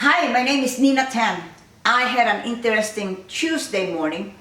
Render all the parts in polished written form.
Hi, my name is Nina Tan. I had an interesting Tuesday morning.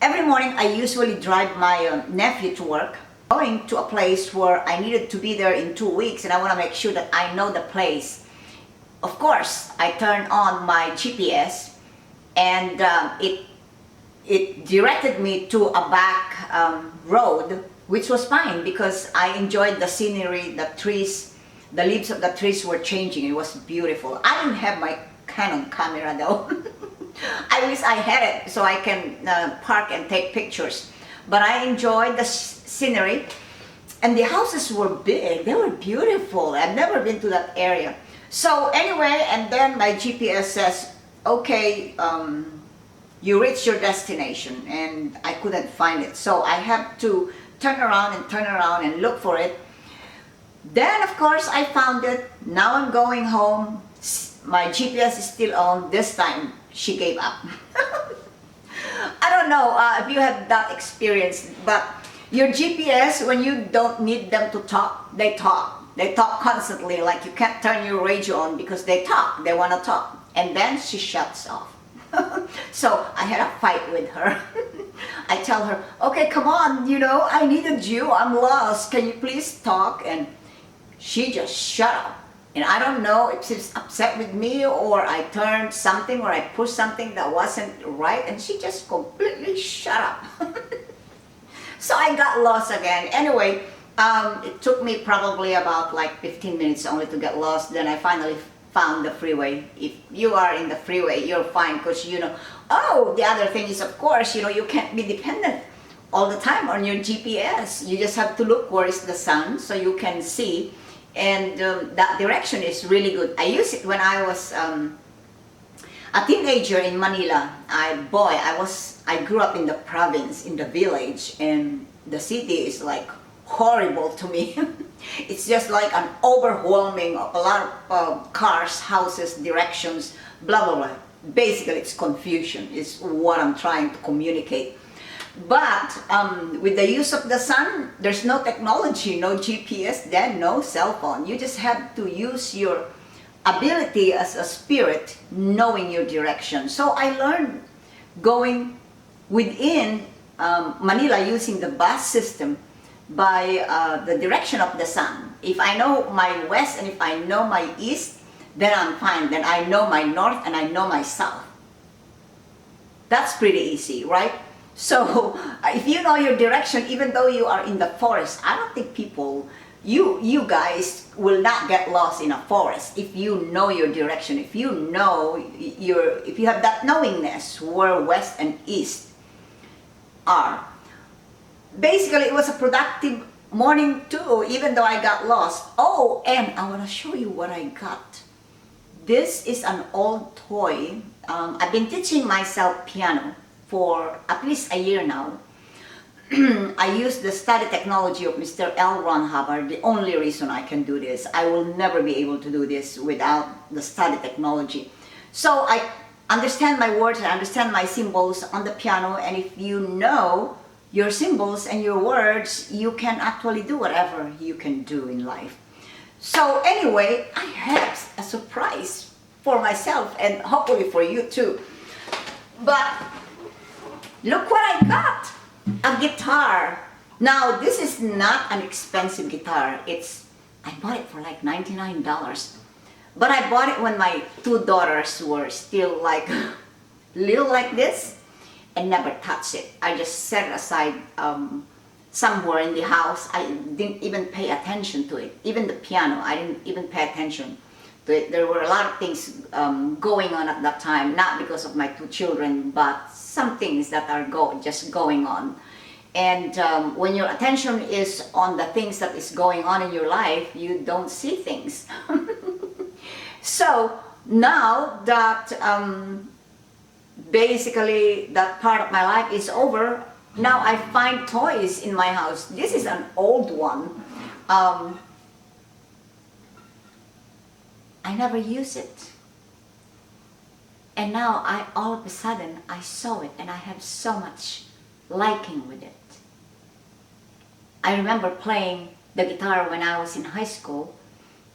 Every morning I usually drive my nephew to work, going to a place where I needed to be there in 2 weeks and I want to make sure that I know the place. Of course, I turned on my GPS and it directed me to a back road, which was fine because I enjoyed the scenery, the trees, the leaves of the trees were changing. It was beautiful. I didn't have my Canon camera though. I wish I had it so I can park and take pictures. But I enjoyed the scenery and the houses were big. They were beautiful. I've never been to that area. So anyway, and then my GPS says, okay, you reached your destination, and I couldn't find it. So I have to turn around and look for it. Then of course I found it. Now I'm going home. My GPS is still on. This time she gave up. I don't know if you have that experience, but your GPS, when you don't need them to talk, they talk. They talk constantly, like you can't turn your radio on because they talk, they want to talk. And then she shuts off. So I had a fight with her. I tell her, okay, come on, I needed you, I'm lost, can you please talk? And she just shut up. And I don't know if she's upset with me or I turned something or I pushed something that wasn't right, and she just completely shut up. So I got lost again. Anyway, it took me probably about like 15 minutes only to get lost. Then I finally found the freeway. If you are in the freeway, you're fine because oh, the other thing is, of course, you can't be dependent all the time on your GPS. You just have to look where is the sun so you can see, and that direction is really good. I used it when I was a teenager in Manila. I grew up in the province, in the village, and the city is like horrible to me. It's just like an overwhelming of a lot of cars, houses, directions, blah blah blah. Basically it's confusion is what I'm trying to communicate. But with the use of the sun, there's no technology, no GPS, then no cell phone. You just have to use your ability as a spirit, knowing your direction. So I learned going within Manila using the bus system by the direction of the sun. If I know my west and if I know my east, then I'm fine. Then I know my north and I know my south. That's pretty easy, right? So if you know your direction, even though you are in the forest, I don't think you guys will not get lost in a forest if you know your direction. If you know if you have that knowingness where west and east are. Basically, it was a productive morning too, even though I got lost. Oh, and I want to show you what I got. This is an old toy. I've been teaching myself piano for at least a year now. I use the study technology of Mr. L. Ron Hubbard. The only reason I can do this, I will never be able to do this without the study technology. So I understand my words, I understand my symbols on the piano, and if you know your symbols and your words, you can actually do whatever you can do in life. So anyway, I had a surprise for myself and hopefully for you too. But look what I got, a guitar. Now this is not an expensive guitar. I bought it for like $99. But I bought it when my two daughters were still like little like this, and never touched it. I just set it aside somewhere in the house. I didn't even pay attention to it. Even the piano, I didn't even pay attention to it. There were a lot of things going on at that time, not because of my two children, but some things that are just going on. And when your attention is on the things that is going on in your life, you don't see things. So now that basically that part of my life is over, now I find toys in my house. This is an old one. I never use it. And now all of a sudden I saw it and I have so much liking with it. I remember playing the guitar when I was in high school.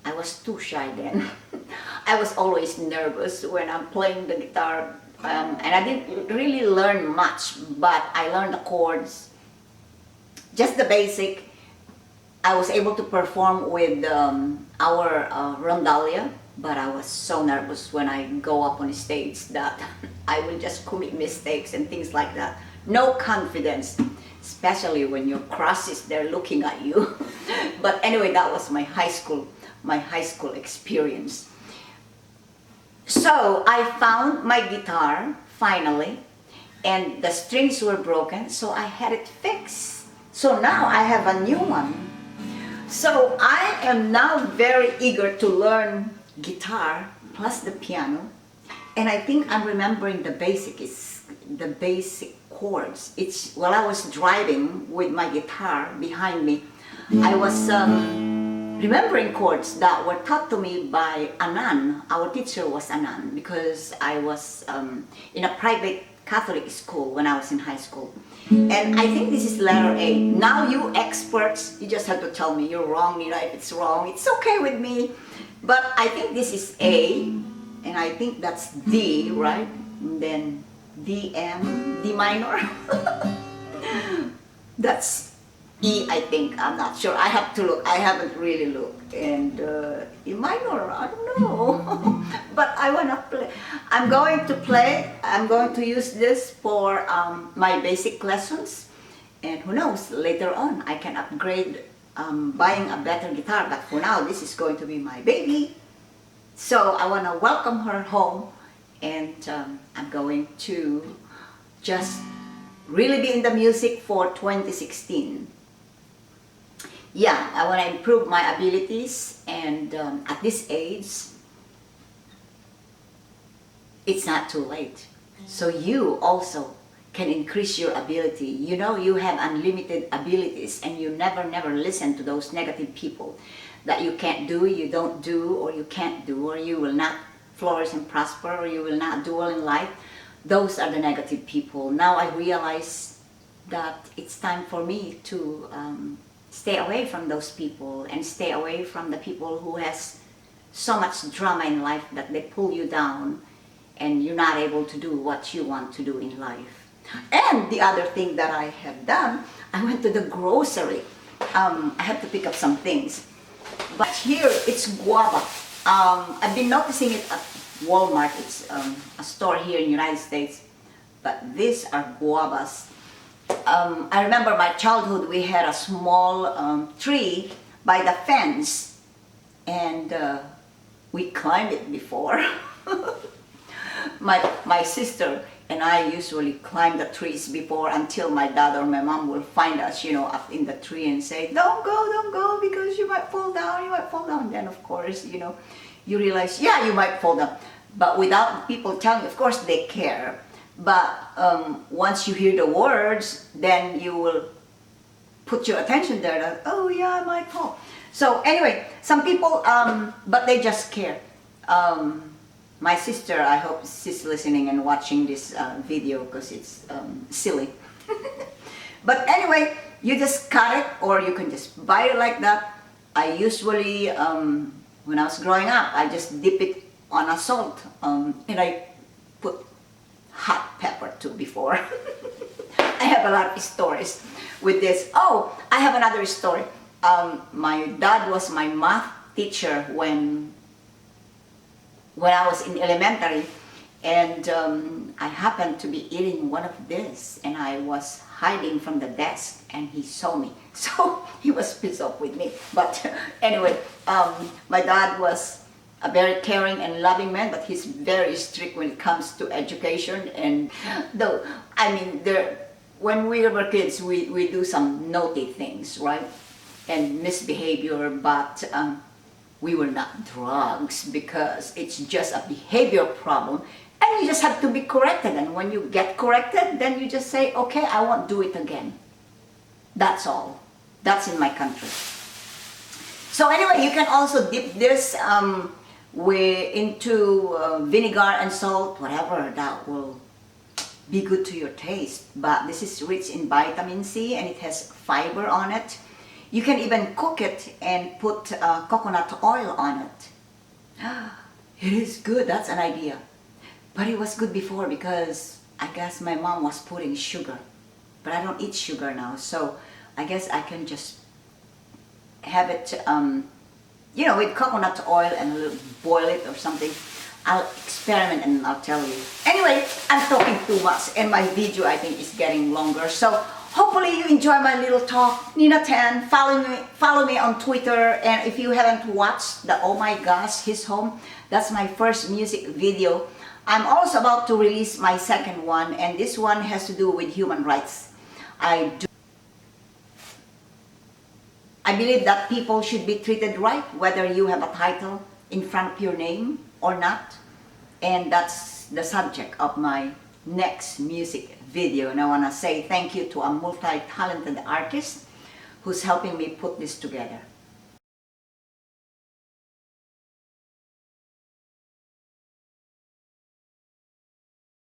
I was too shy then. I was always nervous when I'm playing the guitar, and I didn't really learn much, but I learned the chords, just the basic. I was able to perform with our rondalia, but I was so nervous when I go up on stage that I will just commit mistakes and things like that. No confidence, especially when your crush is there looking at you. But anyway, that was my high school experience. So I found my guitar finally, and the strings were broken, so I had it fixed. So now I have a new one. So I am now very eager to learn guitar plus the piano, and I think I'm remembering the basic chords. It's while I was driving with my guitar behind me, I was remembering chords that were taught to me by Anan. Our teacher was Anan because I was in a private Catholic school when I was in high school. And I think this is letter A. Now you experts, you just have to tell me you're wrong, you know, if it's wrong, it's okay with me. But I think this is A, and I think that's D, right? And then D, M, D minor. That's E, I think. I'm not sure. I have to look. I haven't really looked. And E minor, I don't know. But I want to play. I'm going to play. I'm going to use this for my basic lessons. And who knows, later on I can upgrade buying a better guitar. But for now, this is going to be my baby. So I want to welcome her home. And I'm going to just really be in the music for 2016. Yeah, I want to improve my abilities, and at this age, it's not too late. So you also can increase your ability. You know, you have unlimited abilities, and you never listen to those negative people that you can't do, you don't do, or you can't do, or you will not flourish and prosper, or you will not do well in life. Those are the negative people. Now I realize that it's time for me to stay away from those people and stay away from the people who has so much drama in life that they pull you down and you're not able to do what you want to do in life. And the other thing that I have done, I went to the grocery. I have to pick up some things. But here it's guava. I've been noticing it at Walmart. It's a store here in the United States. But these are guavas. I remember my childhood, we had a small tree by the fence, and we climbed it before. my sister and I usually climb the trees before until my dad or my mom will find us, you know, up in the tree and say, don't go, because you might fall down, And then of course, you know, you realize, yeah, you might fall down. But without people telling you, of course they care. But once you hear the words, then you will put your attention there that, oh yeah, I might fall. So anyway, some people, but they just care. My sister, I hope she's listening and watching this video because it's silly. But anyway, you just cut it or you can just buy it like that. I usually, when I was growing up, I just dip it on a salt and I put hot pepper too before. I have a lot of stories with this. Oh, I have another story. My dad was my math teacher when I was in elementary, and I happened to be eating one of this, and I was hiding from the desk, and he saw me. So he was pissed off with me. But anyway, my dad was a very caring and loving man, but he's very strict when it comes to education. And though, I mean, when we were kids, we do some naughty things, right? And misbehavior, but we were not drugs because it's just a behavior problem. And you just have to be corrected. And when you get corrected, then you just say, okay, I won't do it again. That's all. That's in my country. So anyway, you can also dip this into vinegar and salt, whatever, that will be good to your taste. But this is rich in vitamin C and it has fiber on it. You can even cook it and put coconut oil on it. It is good, that's an idea. But it was good before because I guess my mom was putting sugar. But I don't eat sugar now, so I guess I can just have it, with coconut oil and a little boil it or something. I'll experiment and I'll tell you. Anyway, I'm talking too much and my video I think is getting longer. So hopefully you enjoy my little talk. Nina Tan, follow me on Twitter. And if you haven't watched the Oh My Gosh, His Home, that's my first music video. I'm also about to release my second one, and this one has to do with human rights. I believe that people should be treated right, whether you have a title in front of your name or not. And that's the subject of my next music video. And I want to say thank you to a multi-talented artist who's helping me put this together.